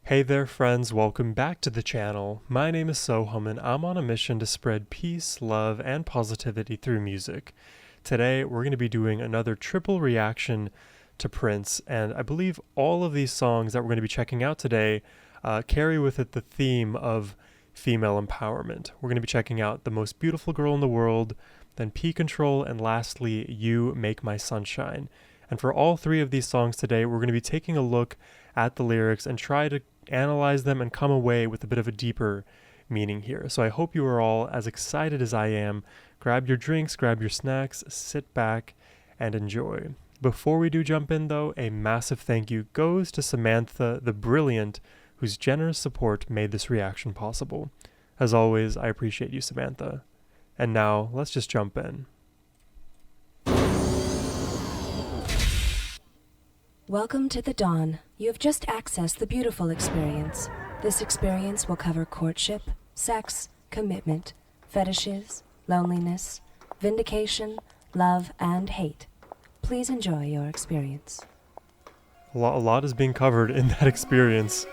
Hey there friends, welcome back to the channel. My name is Sohum and I'm on a mission to spread peace, love, and positivity through music. Today we're going to be doing another triple reaction to Prince, and I believe all of these songs that we're going to be checking out today carry with it the theme of female empowerment. We're going to be checking out The Most Beautiful Girl in the World, then P Control, and lastly, You Make My Sunshine. And for all three of these songs today, we're going to be taking a look at the lyrics and try to analyze them and come away with a bit of a deeper meaning here. So I hope you are all as excited as I am. Grab your drinks, grab your snacks, sit back, and enjoy. Before we do jump in though, a massive thank you goes to Samantha the Brilliant, whose generous support made this reaction possible. As always, I appreciate you, Samantha. And now, let's just jump in. Welcome to the dawn. You have just accessed the beautiful experience. This experience will cover courtship, sex, commitment, fetishes, loneliness, vindication, love, and hate. Please enjoy your experience. A lot is being covered in that experience.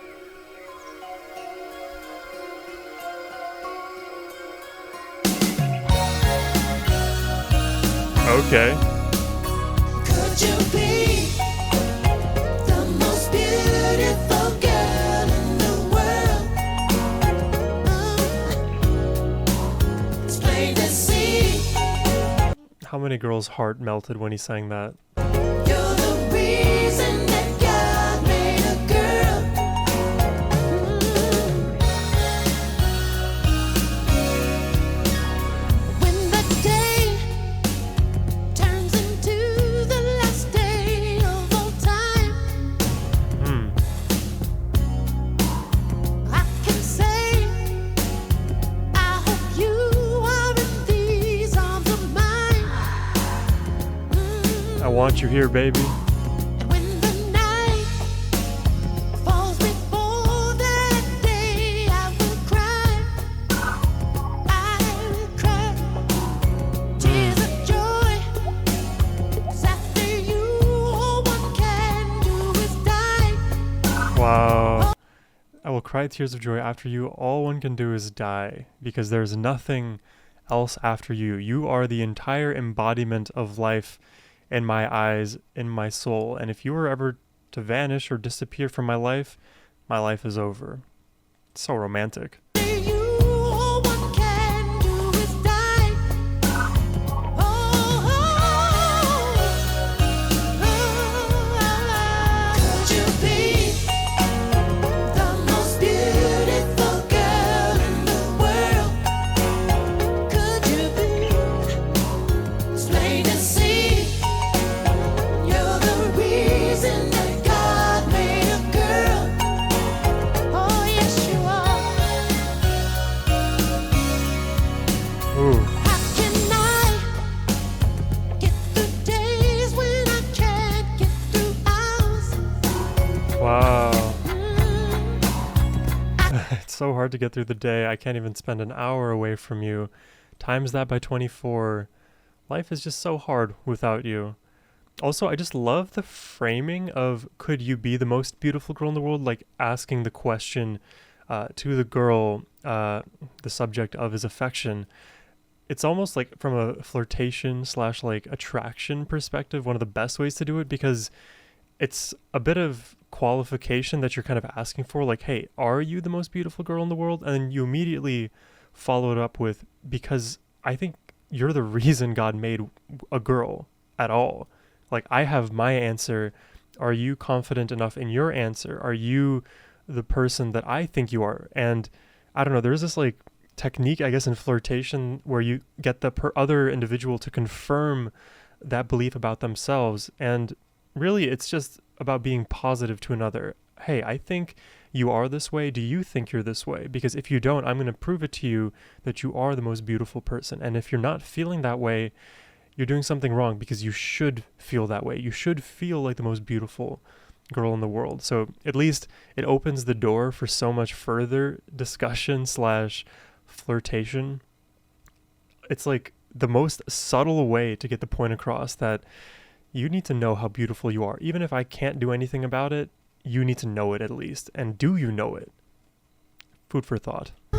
Okay. Could you be the most beautiful girl in the world? It's plain to see. How many girls' heart melted when he sang that? You're the reason that God made a girl. When the day turns into the last day of all time, I can say, I hope you are in these arms of mine. I want you here, baby. And when the night falls before that day, I will cry. I will cry tears of joy. 'Cause after you, all one can do is die. Wow. I will cry tears of joy after you. All one can do is die, because there's nothing else after you. You are the entire embodiment of life in my eyes, in my soul. And if you were ever to vanish or disappear from my life is over. It's so romantic. After you, all one can do is die. Could you be the most beautiful girl in the world? Could you be? It's plain to see. You're the reason that God made a girl. Oh, yes, you are. Ooh. How can I get through days when I can't get through hours? Wow. It's so hard to get through the day. I can't even spend an hour away from you. Times that by 24. Life is just so hard without you. Also, I just love the framing of could you be the most beautiful girl in the world? Like asking the question to the girl, the subject of his affection. It's almost like from a flirtation slash like attraction perspective, one of the best ways to do it, because it's a bit of qualification that you're kind of asking for, like, hey, are you the most beautiful girl in the world? And then you immediately follow it up with, because I think you're the reason God made a girl at all. Like, I have my answer. Are you confident enough in your answer? Are you the person that I think you are? And I don't know, there's this like technique, I guess, in flirtation where you get the other individual to confirm that belief about themselves. And really, it's just about being positive to another. Hey, I think you are this way. Do you think you're this way? Because if you don't, I'm going to prove it to you that you are the most beautiful person. And if you're not feeling that way, you're doing something wrong, because you should feel that way. You should feel like the most beautiful girl in the world. So at least it opens the door for so much further discussion slash flirtation. It's like the most subtle way to get the point across that you need to know how beautiful you are. Even if I can't do anything about it, you need to know it at least. And do you know it? Food for thought. I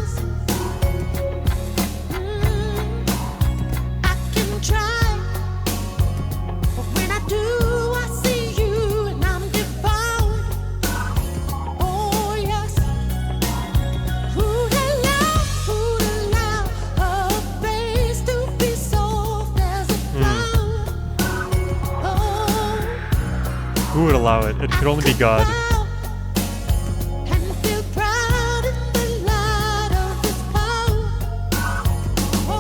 can try, but when I do, I see you and I'm devoured. Oh yes, who'd allow a face to be soft as a flower? Oh, Who would allow it? It could only be God. and feel proud in the light of His power. Oh,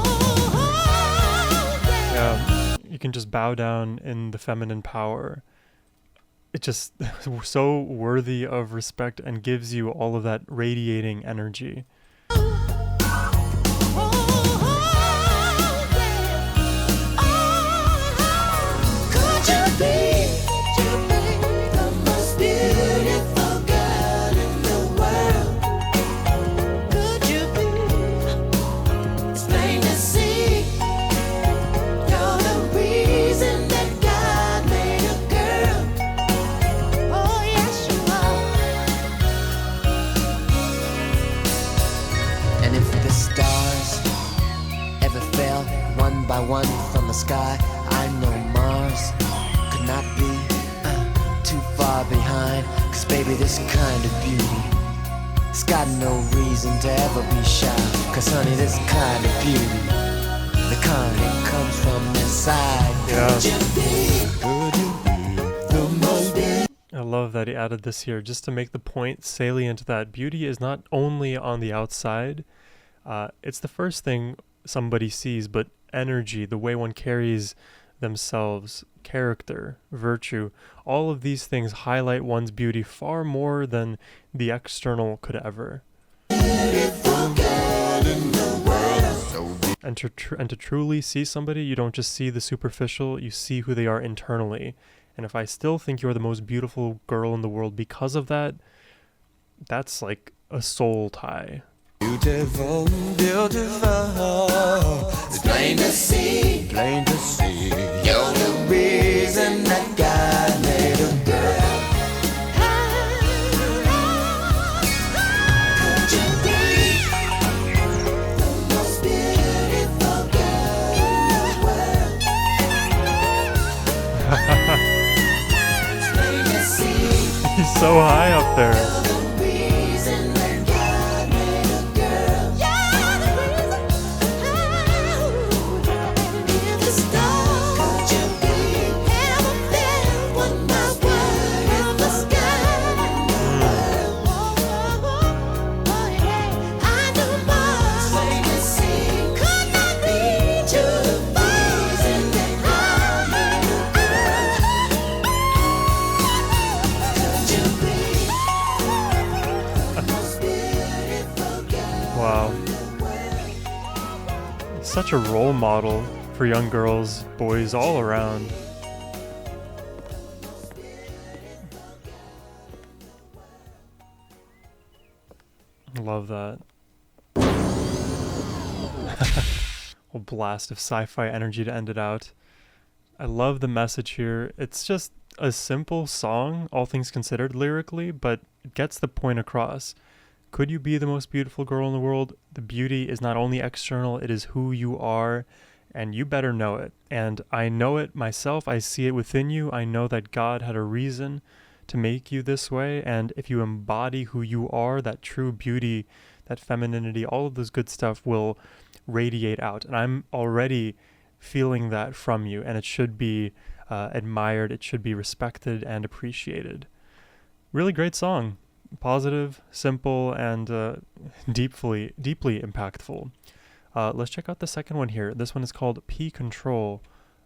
yeah. Yeah, you can just bow down in the feminine power. It's just so worthy of respect and gives you all of that radiating energy. Could you be the most beautiful girl in the world? Could you be? It's plain to see you're the reason that God made a girl. Oh yes you are. And if the stars ever fell one by one from the sky, I know Mars could not be too far behind. 'Cause baby, this kind of beauty, it's got no reason to ever be shy. 'Cause honey, this kind of beauty, the kind that comes from inside. Yeah. Could you be the most beautiful? I love that he added this here just to make the point salient that beauty is not only on the outside. It's the first thing somebody sees, but energy, the way one carries themselves, character, virtue, all of these things highlight one's beauty far more than the external could ever. And to truly see somebody, you don't just see the superficial, you see who they are internally. And if I still think you're the most beautiful girl in the world because of that, that's like a soul tie. Beautiful, beautiful. It's plain to see, plain to see. You're the reason that God made a girl. Could you be the most beautiful girl in the world? It's plain to see He's so high up there. you're the reason that God made a girl. You're the reason. If the stars could you be ever fell one by one in the sky? Oh yeah, I know Mars plain to see could not be to the reason that God made a girl. Could you be the most beautiful girl Wow. in the world? Such a role model for young girls, boys all around. Love that. A blast of sci-fi energy to end it out. I love the message here. It's just a simple song, all things considered lyrically, but it gets the point across. Could you be the most beautiful girl in the world? The beauty is not only external, it is who you are, and you better know it. And I know it myself. I see it within you. I know that God had a reason to make you this way, and if you embody who you are, that true beauty, that femininity, all of this good stuff will radiate out. And I'm already feeling that from you, and it should be admired, it should be respected and appreciated. Really great song. Positive, simple, and deeply impactful. Let's check out the second one here. This one is called P Control.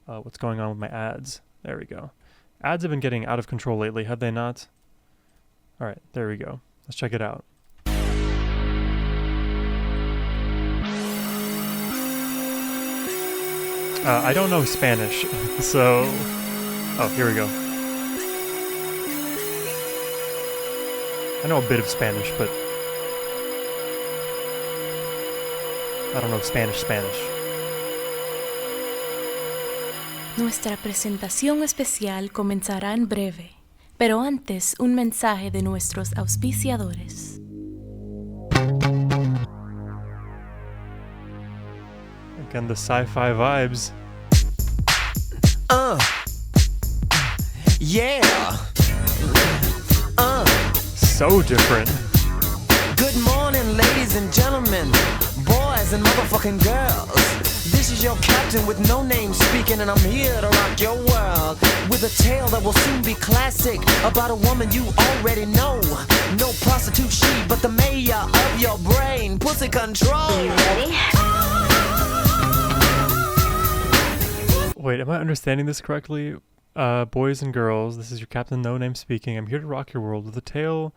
What's going on with my ads? There we go. Ads have been getting out of control lately, have they not? All right, there we go. Let's check it out. I don't know Spanish, so... Oh, here we go. I know a bit of Spanish, but I don't know Spanish. Nuestra presentación especial comenzará en breve. Pero antes, un mensaje de nuestros auspiciadores. Again, the sci-fi vibes. Yeah. So different. Good morning, ladies and gentlemen, boys and motherfucking girls. This is your captain with no name speaking, and I'm here to rock your world with a tale that will soon be classic about a woman you already know. No prostitute she, but the mayor of your brain. Pussy control. You ready? Wait, am I understanding this correctly? Boys and girls, this is your Captain No Name speaking. I'm here to rock your world with a tale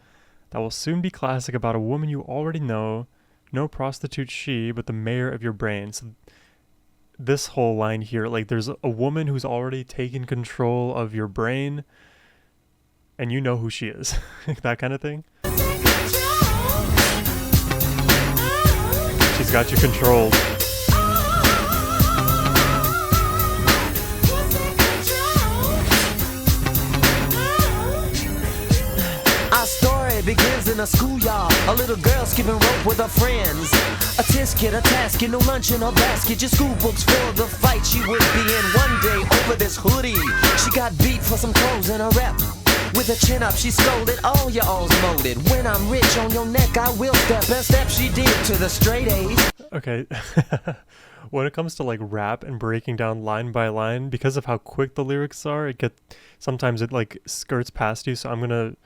that will soon be classic about a woman you already know. No prostitute she, but the mayor of your brain. So this whole line here, like there's a woman who's already taken control of your brain and you know who she is. That kind of thing. She's got you controlled. Our story begins in a schoolyard. A little girl skipping rope with her friends. A tisket, a tasket, no lunch in her basket. Your school books for the fight she would be in one day over this hoodie. She got beat for some clothes and a rep. With her chin up, she scolded, all your all's molded. When I'm rich on your neck, I will step. And step she did to the straight A's. Okay. When it comes to like rap and breaking down line by line, because of how quick the lyrics are, sometimes it like skirts past you, so I'm gonna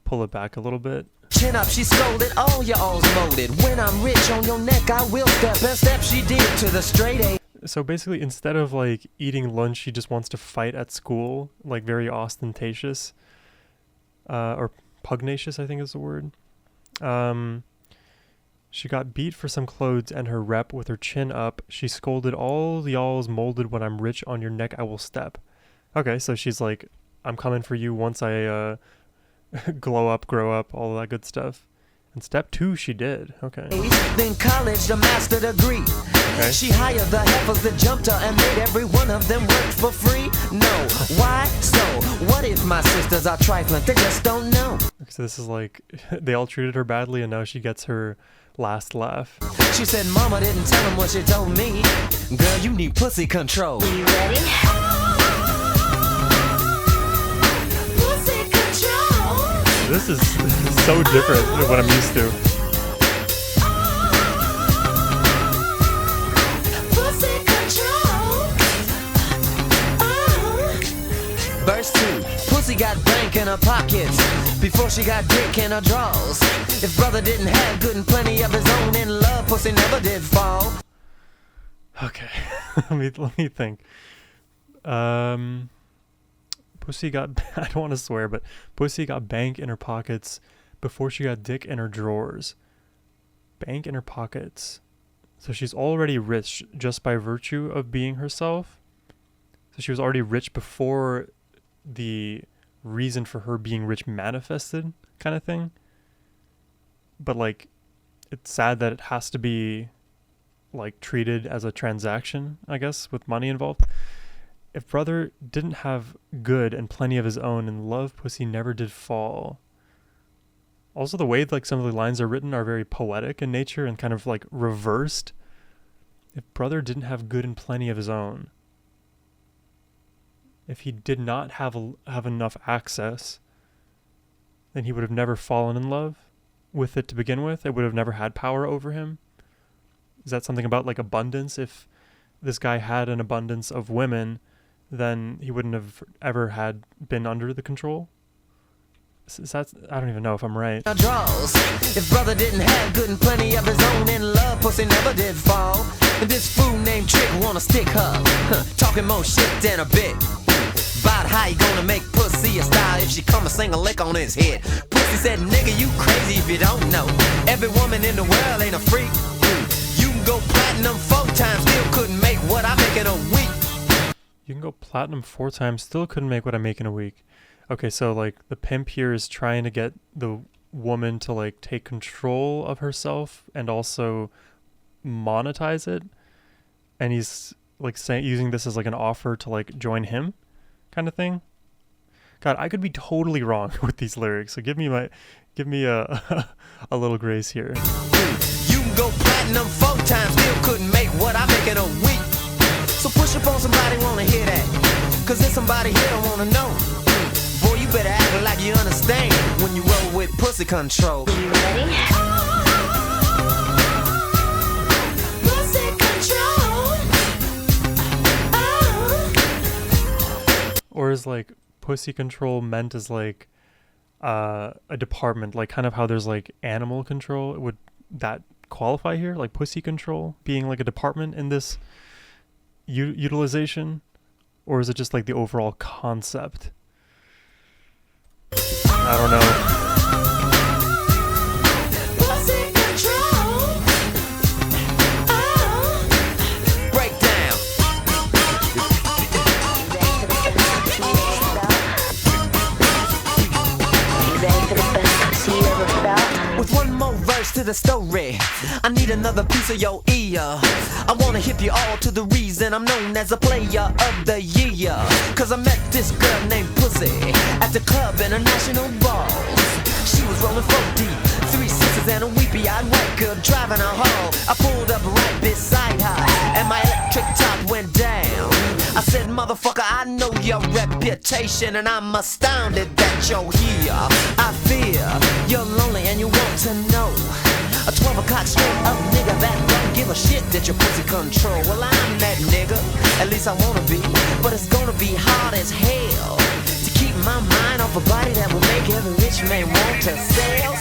pull it back a little bit. Chin up, she scolded, all your all's molded. When I'm rich on your neck, I will step. And step she did to the straight A's. So basically, instead of like eating lunch, she just wants to fight at school, like very ostentatious. Or pugnacious, I think is the word. She got beat for some clothes and her rep with her chin up. She scolded, all y'all's molded. When I'm rich on your neck, I will step. Okay, so she's like, I'm coming for you once I glow up, grow up, all that good stuff. And step 2, she did. Okay. Then college, the master degree. Okay. She hired the heifers that jumped her and made every one of them work for free. No, why? So, what if my sisters are trifling? They just don't know. So this is like, they all treated her badly and now she gets her last laugh. She said, Mama didn't tell him what she told me. Girl, you need pussy control. You ready? Pussy control. This is so different than what I'm used to. Pussy control. Verse 2. Pussy got bank in her pockets before she got dick in her drawers. If brother didn't have good and plenty of his own in love, pussy never did fall. Okay. let me think. Pussy got, I don't want to swear, but pussy got bank in her pockets before she got dick in her drawers. Bank in her pockets. So she's already rich just by virtue of being herself. So she was already rich before the reason for her being rich manifested, kind of thing. But like, it's sad that it has to be like treated as a transaction, I guess, with money involved. If brother didn't have good and plenty of his own, and love pussy never did fall. Also, the way like some of the lines are written are very poetic in nature and kind of like reversed. If brother didn't have good and plenty of his own, if he did not have enough access, then he would have never fallen in love with it to begin with. It would have never had power over him. Is that something about like abundance? If this guy had an abundance of women, then he wouldn't have ever had been under the control? I don't even know if I'm right. If brother didn't have good and plenty of his own in love, pussy never did fall. And this fool named Trick wanna stick her, talking more shit than a bit. About how you gonna make pussy a style if she come and sing a lick on his head. Pussy said, nigga, you crazy if you don't know. Every woman in the world ain't a freak. You can go platinum 4 times, still couldn't make what I make in a week. You can go platinum 4 times, still couldn't make what I make in a week. Okay, so like the pimp here is trying to get the woman to like take control of herself and also monetize it. And he's like using this as like an offer to like join him kind of thing. God, I could be totally wrong with these lyrics. So give me a a little grace here. You can go platinum 4 times, still couldn't make what I make in a week. So push up on somebody, wanna hear that. Cause there's somebody here don't wanna know. Boy, you better act like you understand when you roll with pussy control. You ready? Pussy control. Or is like pussy control meant as like a department, like kind of how there's like animal control? Would that qualify here? Like pussy control being like a department in this utilization? Or is it just like the overall concept? I don't know. Pussy control. Break down. With one more verse to the story, I need another piece of your ear. I wanna hip you all to the reason I'm known as a player of the year. Cause I met this girl named Pussy at the club International Balls. She was rolling 4 deep, 3 sisters and a weepy-eyed white girl driving her home. I pulled up right beside her and my electric top went down. I said, motherfucker, I know your reputation and I'm astounded that you're here. I fear you're lonely and you want to know a 12 o'clock straight up nigga that don't give a shit that your pussy control. Well, I'm that nigga, at least I wanna be, but it's gonna be hard as hell to keep my mind off a body that will make every rich man want to sell.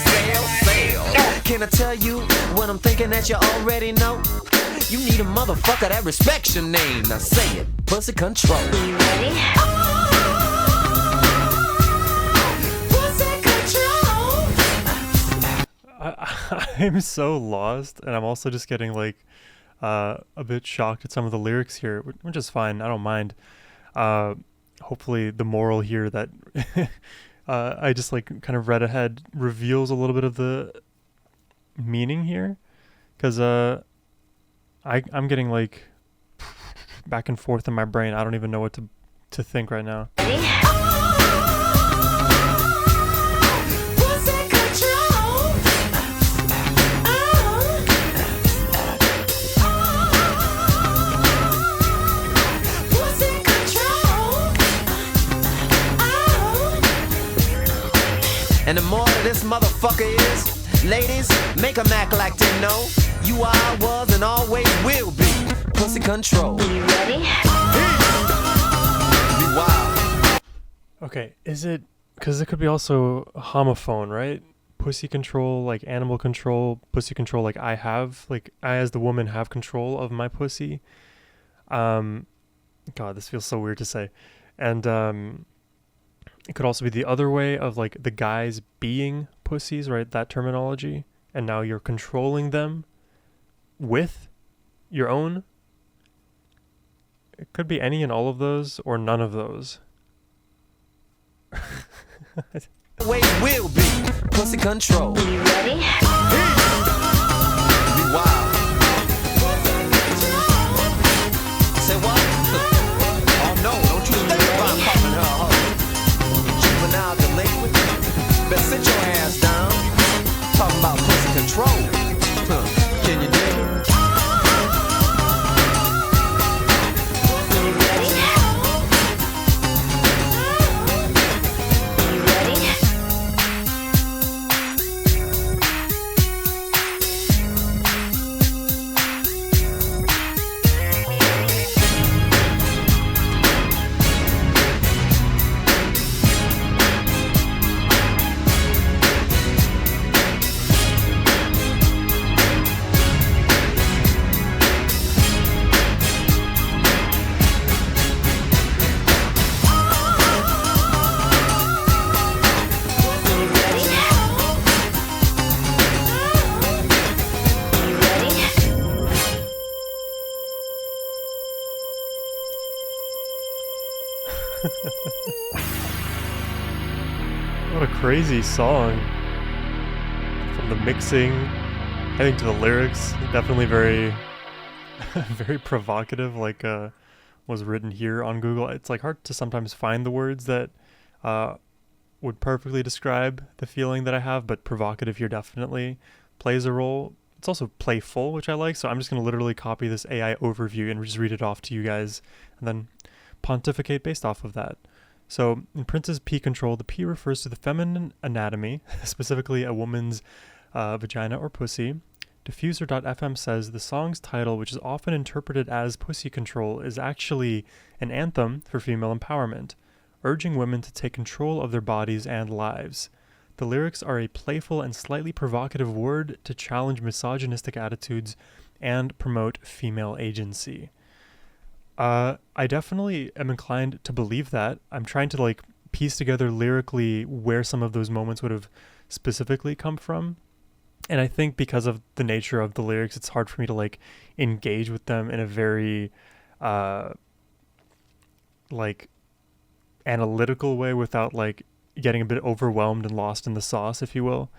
Can I tell you what I'm thinking that you already know? You need a motherfucker that respects your name. Now say it, pussy control. You ready? Pussy control. I'm so lost, and I'm also just getting like a bit shocked at some of the lyrics here, which is fine. I don't mind. Hopefully the moral here that I just like kind of read ahead reveals a little bit of the meaning here, because I'm getting like back and forth in my brain. I don't even know what to think right now. Pussy control. Pussy control. And the moral of this motherfucker is, ladies, make 'em act like they know you are, was, and always will be pussy control. You ready? You wild. Okay, is it because it could be also homophone, right? Pussy control, like animal control, pussy control, like I as the woman have control of my pussy. God, this feels so weird to say. And it could also be the other way of like the guys being pussies, right? That terminology. And now you're controlling them with your own. It could be any and all of those or none of those. Always will be pussy control. You ready? You wild. Say what? Oh no, don't you think about calling her a hoe. Juvenile delinquent. Better sit your ass down. Talking about pussy control. Huh. Can you dig it? You ready? You ready? You ready? You ready? What a crazy song. From the mixing, I think, to the lyrics, definitely very, very provocative, like was written here on Google. It's like hard to sometimes find the words that would perfectly describe the feeling that I have, but provocative here definitely plays a role. It's also playful, which I like, so I'm just going to literally copy this AI overview and just read it off to you guys, and then pontificate based off of that. So in Prince's P Control, the P refers to the feminine anatomy, specifically a woman's vagina or pussy. Diffuser.fm says the song's title, which is often interpreted as Pussy Control, is actually an anthem for female empowerment, urging women to take control of their bodies and lives. The lyrics are a playful and slightly provocative word to challenge misogynistic attitudes and promote female agency. I definitely am inclined to believe that. I'm trying to like piece together lyrically where some of those moments would have specifically come from. And I think because of the nature of the lyrics, it's hard for me to like engage with them in a very like analytical way without like getting a bit overwhelmed and lost in the sauce, if you will.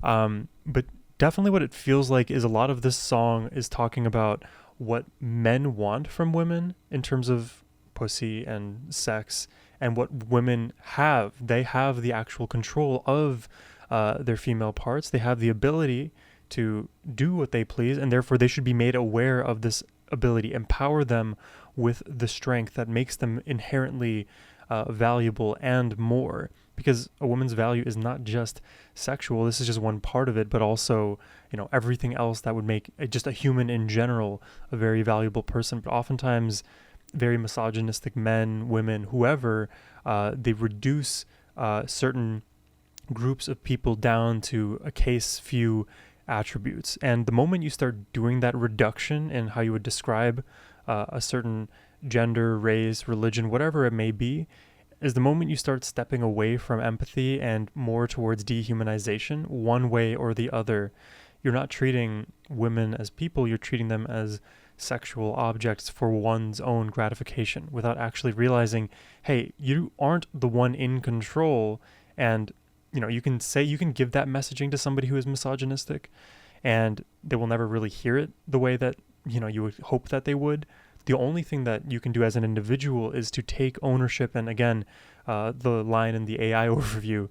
But definitely what it feels like is a lot of this song is talking about what men want from women in terms of pussy and sex, and what women have. They have the actual control of their female parts. They have the ability to do what they please, and therefore they should be made aware of this ability. Empower them with the strength that makes them inherently valuable and more, because a woman's value is not just sexual. This is just one part of it, but also, you know, everything else that would make just a human in general a very valuable person. But oftentimes very misogynistic men, women, whoever, they reduce certain groups of people down to a case few attributes. And the moment you start doing that reduction in how you would describe a certain gender, race, religion, whatever it may be, is the moment you start stepping away from empathy and more towards dehumanization, one way or the other. You're not treating women as people, you're treating them as sexual objects for one's own gratification without actually realizing, hey, you aren't the one in control. And, you know, you can give that messaging to somebody who is misogynistic and they will never really hear it the way that, you know, you would hope that they would. The only thing that you can do as an individual is to take ownership. And again, the line in the AI overview,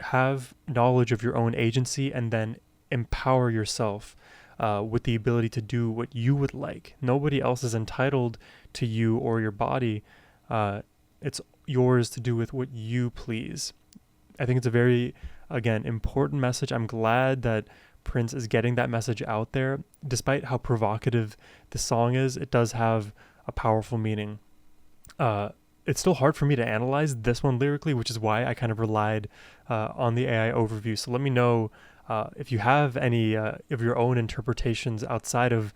have knowledge of your own agency and then empower yourself with the ability to do what you would like. Nobody else is entitled to you or your body. It's yours to do with what you please. I think it's a very, again, important message. I'm glad that Prince is getting that message out there. Despite how provocative the song is, it does have a powerful meaning. It's still hard for me to analyze this one lyrically, which is why I kind of relied on the AI overview. So let me know if you have any of your own interpretations outside of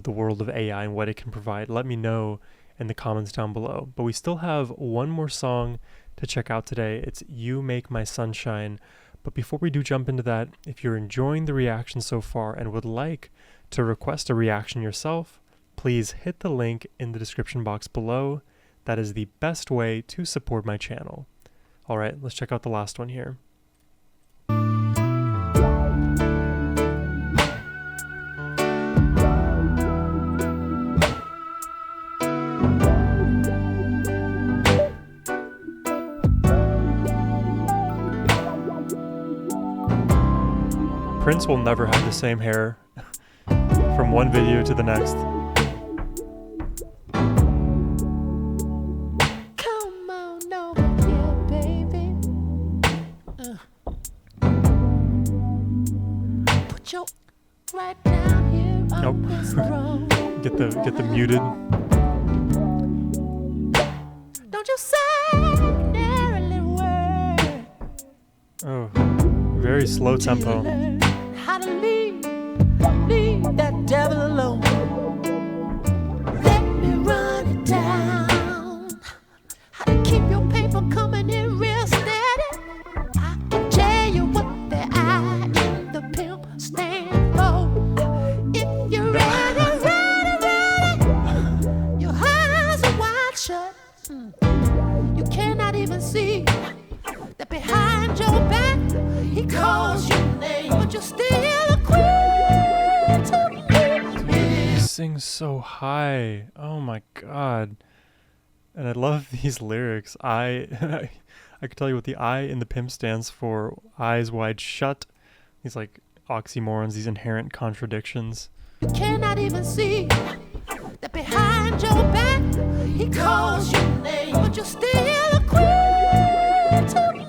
the world of AI and what it can provide. Let me know in the comments down below. But we still have one more song to check out today. It's You Make My Sunshine. But before we do jump into that, if you're enjoying the reaction so far and would like to request a reaction yourself, please hit the link in the description box below. That is the best way to support my channel. All right, let's check out the last one here. Prince will never have the same hair from one video to the next. Come on over here, baby. Put your right down here on this road. Get the muted. Don't you say nary word. Oh, very slow tempo. How to leave that devil alone. Let me run it down. How to keep your paper coming in real steady. I can tell you what the I in the pimp stand for. If you're ready, your eyes are wide shut. You cannot even see that behind your back he calls your name, but you're still a queen to me. He sings so high. Oh my god. And I love these lyrics. I I could tell you what the I in the pimp stands for. Eyes wide shut. These like oxymorons, these inherent contradictions. You cannot even see that behind your back he calls your name, but you're still a queen to me.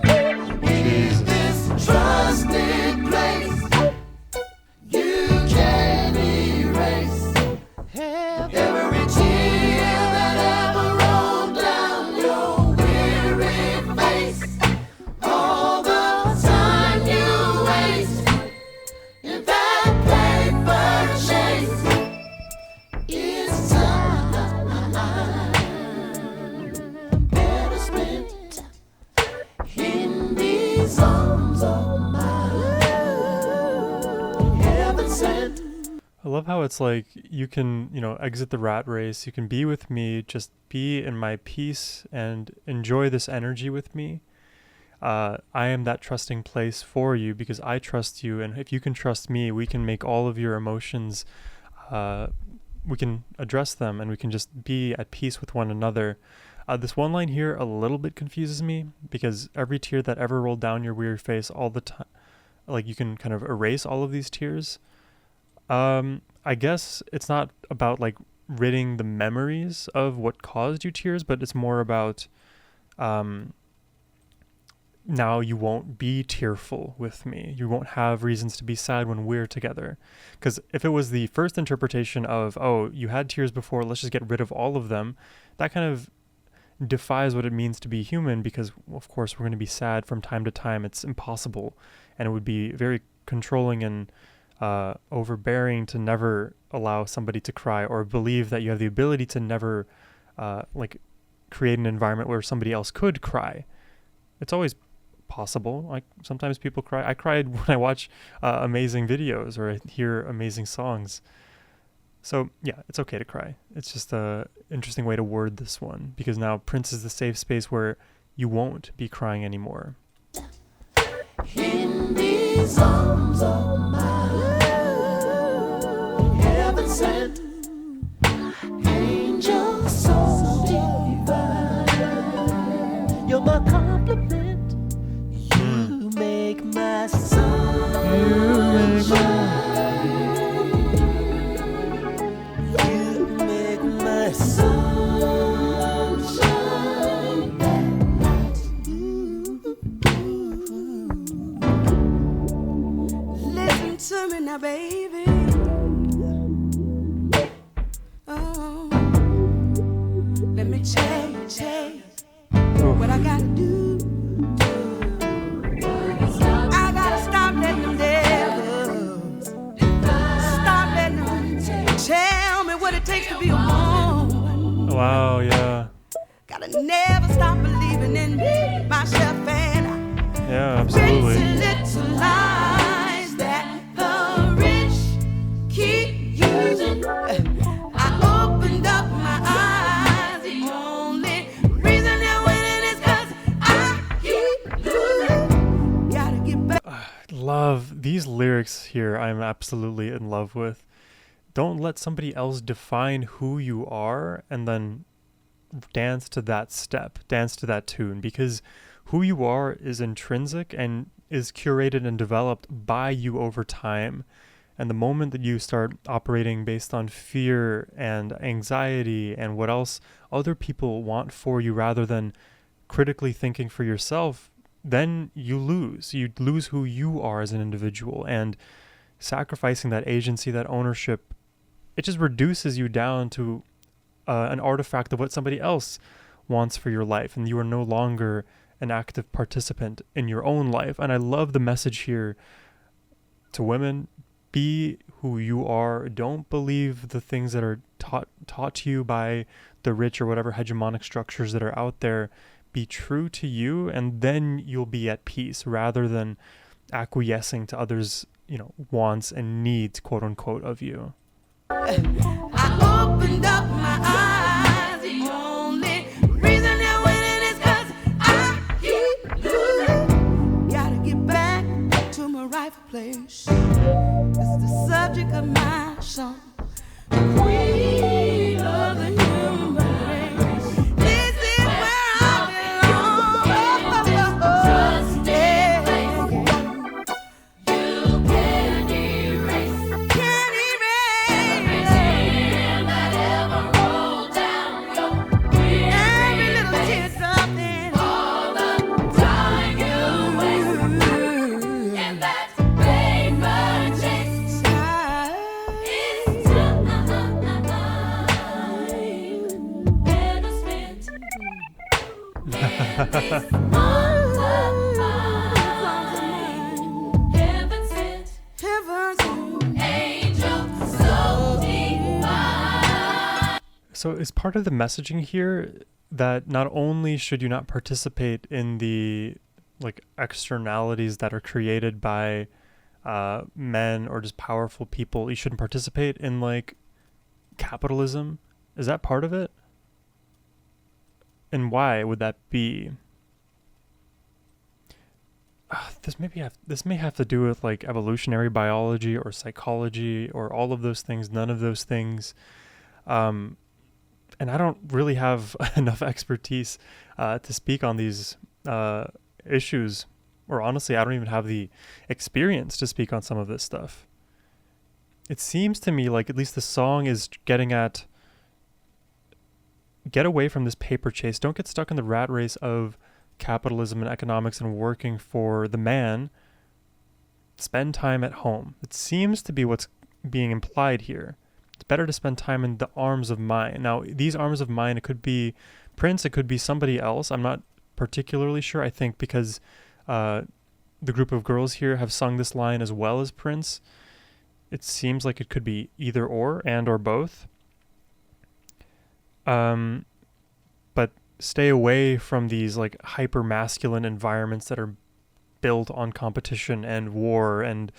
In this trusted place, you can erase every tear that ever rolled down your weary face. All the time you waste in that paper chase. It's time better spent in these arms of mine. Heaven sent. I love how it's like you can, exit the rat race. You can be with me, just be in my peace and enjoy this energy with me. I am that trusting place for you because I trust you. And if you can trust me, we can make all of your emotions, we can address them and we can just be at peace with one another. This one line here a little bit confuses me because every tear that ever rolled down your weary face all the time, like you can kind of erase all of these tears. I guess it's not about like ridding the memories of what caused you tears, but it's more about now you won't be tearful with me. You won't have reasons to be sad when we're together. Because if it was the first interpretation of, oh, you had tears before, let's just get rid of all of them, that kind of defies what it means to be human because, of course, we're going to be sad from time to time. It's impossible. And it would be very controlling and overbearing to never allow somebody to cry or believe that you have the ability to never create an environment where somebody else could cry. It's always possible. Like sometimes people cry. I cried when I watch amazing videos or I hear amazing songs. So yeah, it's okay to cry. It's just a interesting way to word this one because now Prince is the safe space where you won't be crying anymore. In these arms of mine, heaven sent, angel so divine. You're my compliment. You make my sunshine. You make my sunshine that night. Listen to me now, baby. Oh, let me tell you what I gotta do. I gotta stop letting them devils, stop letting them tell me what it takes to be a woman. Wow, yeah. Gotta never stop believing in me, myself, and I. Yeah, absolutely. Little lies that the rich keep using. I opened up my eyes. The only reason they're winning is 'cause I keep losing. Gotta get back. Love these lyrics here. I'm absolutely in love with. Don't let somebody else define who you are and then dance to that step, dance to that tune, because who you are is intrinsic and is curated and developed by you over time. And the moment that you start operating based on fear and anxiety and what else other people want for you rather than critically thinking for yourself, then you lose. You lose who you are as an individual, and sacrificing that agency, that ownership, it just reduces you down to an artifact of what somebody else wants for your life, and you are no longer an active participant in your own life. And I love the message here to women: be who you are. Don't believe the things that are taught to you by the rich or whatever hegemonic structures that are out there. Be true to you, and then you'll be at peace rather than acquiescing to others' wants and needs, quote unquote, of you. I opened up my eyes. The only reason they're winning is 'cause I keep losing. Gotta get back to my rightful place. This is the subject of my song. Queen of the human race. This is where I belong. So is part of the messaging here that not only should you not participate in the like externalities that are created by men or just powerful people, you shouldn't participate in like capitalism? Is that part of it? And why would that be? This may have to do with like evolutionary biology or psychology or all of those things, none of those things. And I don't really have enough expertise to speak on these issues, or honestly, I don't even have the experience to speak on some of this stuff. It seems to me like at least the song is getting at get away from this paper chase. Don't get stuck in the rat race of capitalism and economics and working for the man. Spend time at home. It seems to be what's being implied here. It's better to spend time in the arms of mine. Now, these arms of mine, it could be Prince, it could be somebody else. I'm not particularly sure. I think because the group of girls here have sung this line as well as Prince, it seems like it could be either or and or both. But stay away from these like hyper masculine environments that are built on competition and war and,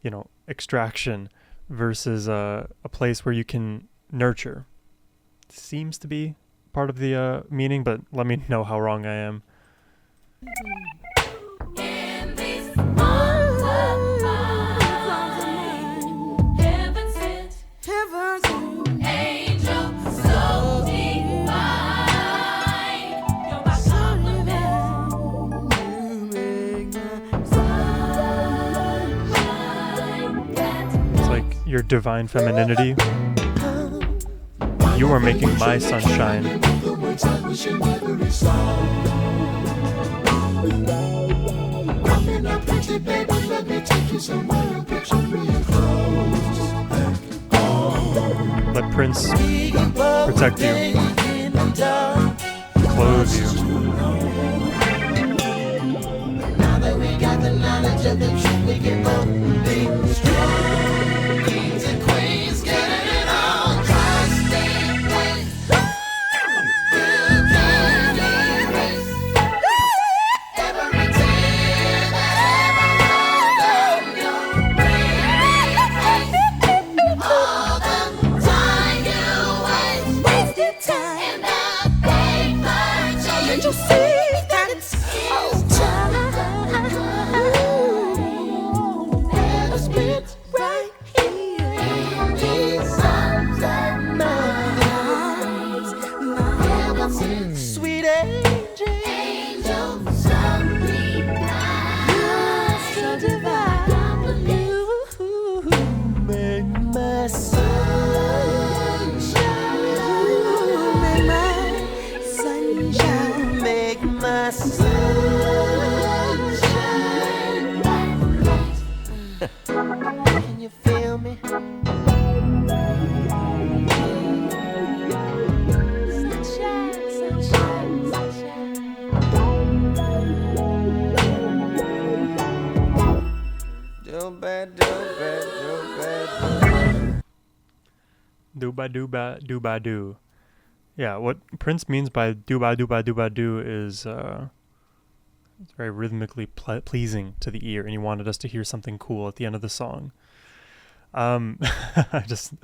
you know, extraction versus a place where you can nurture. Seems to be part of the meaning, but let me know how wrong I am. In these arms of mine, heaven sent, angel so divine. You're my compliment. It's like your divine femininity. You are making my sunshine. Let Prince protect you, clothe you. Now that we got the knowledge of the truth, we can both be strong. Kings and queens getting it on. Trusting ways. You can erase every tear that ever rolled down your face. All the time you wasted time in the paper chase. Can't you see that it's all time? Never spit right here in these arms of mine. Sweet angel, so divine. You're so divine. You make my sunshine. You make my sunshine. Make my sunshine. Can you feel me? Sunshine, sunshine, sunshine. Do bad, do bad, do bad, do bad. Dooba doo. Yeah, what Prince means by dooba doo is it's very rhythmically pleasing to the ear, and he wanted us to hear something cool at the end of the song. Just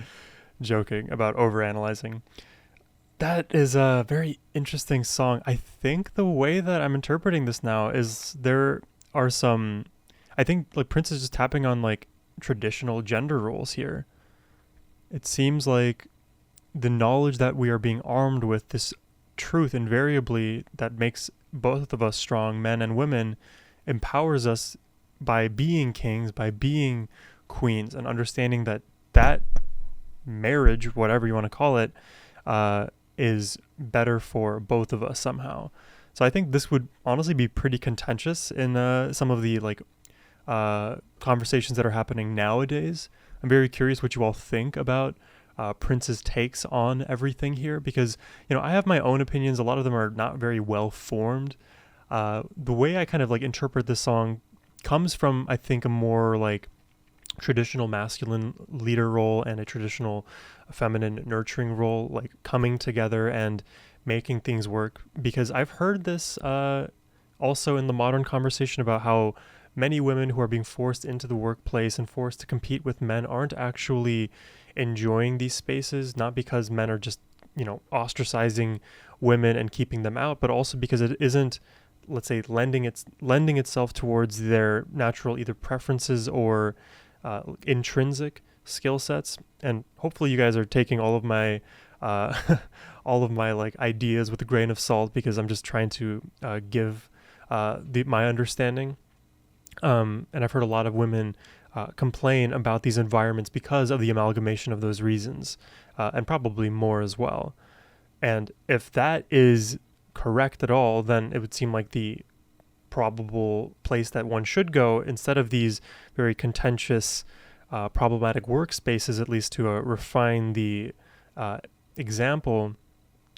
joking about overanalyzing. That is a very interesting song. I think the way that I'm interpreting this now is there are some, I think like Prince is just tapping on like traditional gender roles here. It seems like the knowledge that we are being armed with, this truth invariably that makes both of us strong, men and women, empowers us by being kings, by being queens, and understanding that that marriage, whatever you want to call it, is better for both of us somehow. So I think this would honestly be pretty contentious in some of the like conversations that are happening nowadays. I'm very curious what you all think about Prince's takes on everything here, because, you know, I have my own opinions. A lot of them are not very well formed. The way I kind of like interpret this song comes from, I think, a more like traditional masculine leader role and a traditional feminine nurturing role, like coming together and making things work. Because I've heard this also in the modern conversation about how many women who are being forced into the workplace and forced to compete with men aren't actually enjoying these spaces, not because men are just, ostracizing women and keeping them out, but also because it isn't, let's say, lending itself towards their natural either preferences or intrinsic skill sets. And hopefully you guys are taking all of my all of my like ideas with a grain of salt, because I'm just trying to give my understanding. And I've heard a lot of women complain about these environments because of the amalgamation of those reasons, and probably more as well. And if that is correct at all, then it would seem like the probable place that one should go, instead of these very contentious, problematic workspaces, at least to refine the example,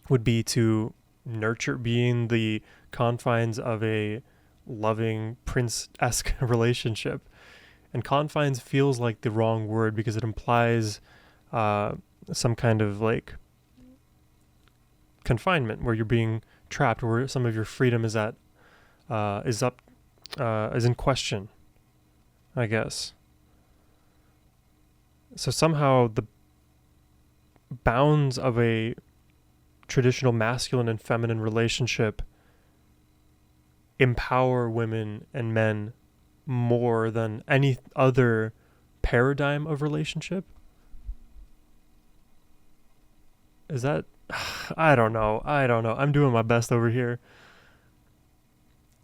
would be to nurture, being the confines of a loving prince-esque relationship. And confines feels like the wrong word because it implies some kind of like confinement where you're being trapped, where some of your freedom is in question, I guess. So somehow the bounds of a traditional masculine and feminine relationship empower women and men more than any other paradigm of relationship. Is that... I don't know. I'm doing my best over here.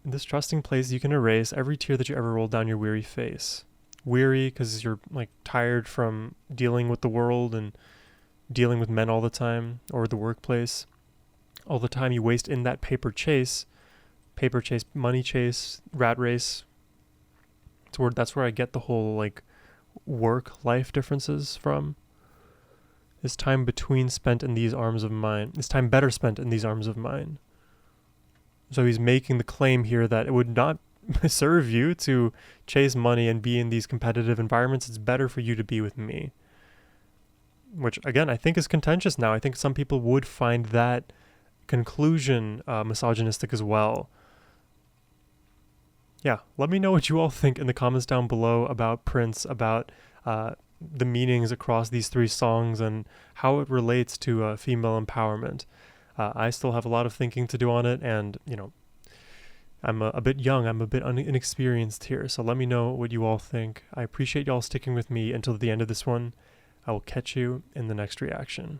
In this trusting place, you can erase every tear that you ever rolled down your weary face. Weary because you're like tired from dealing with the world and dealing with men all the time, or the workplace. All the time you waste in that paper chase, money chase, rat race. That's where I get the whole like work-life differences from. Is time between spent in these arms of mine? Is time better spent in these arms of mine? So he's making the claim here that it would not serve you to chase money and be in these competitive environments. It's better for you to be with me. Which, again, I think is contentious now. I think some people would find that conclusion misogynistic as well. Yeah, let me know what you all think in the comments down below about Prince, about the meanings across these three songs and how it relates to female empowerment. I still have a lot of thinking to do on it, and I'm a bit young, I'm a bit inexperienced here, so let me know what you all think. I appreciate y'all sticking with me until the end of this one. I will catch you in the next reaction.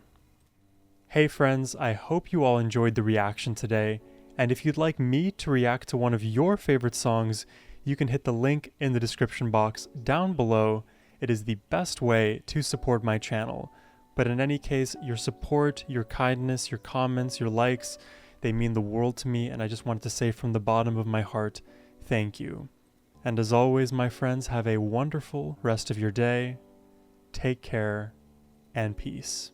Hey friends, I hope you all enjoyed the reaction today, and if you'd like me to react to one of your favorite songs, you can hit the link in the description box down below. It is the best way to support my channel. But in any case, your support, your kindness, your comments, your likes, they mean the world to me, and I just wanted to say from the bottom of my heart, thank you. And as always, my friends, have a wonderful rest of your day. Take care, and peace.